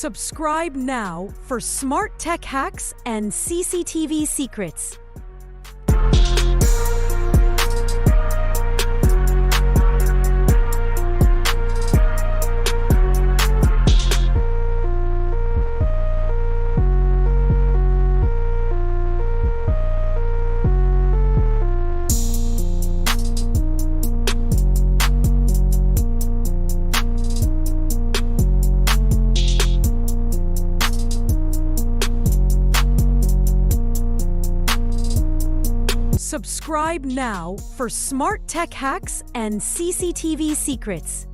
Subscribe now for smart tech hacks and CCTV secrets. Subscribe now for smart tech hacks and CCTV secrets.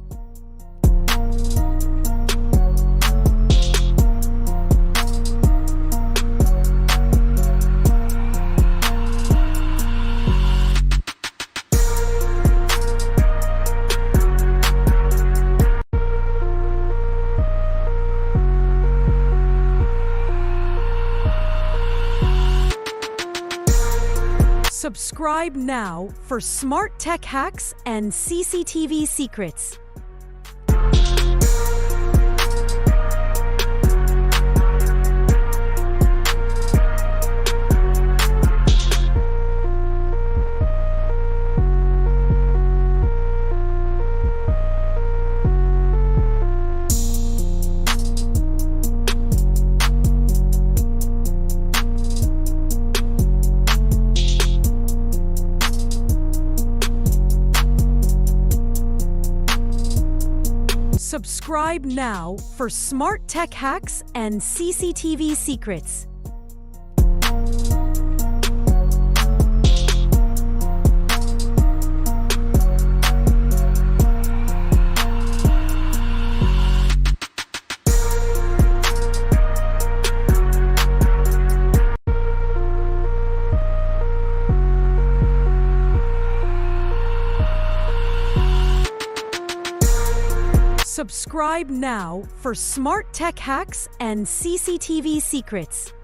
Subscribe now for smart tech hacks and CCTV secrets. Subscribe now for smart tech hacks and CCTV secrets. Subscribe now for smart tech hacks and CCTV secrets.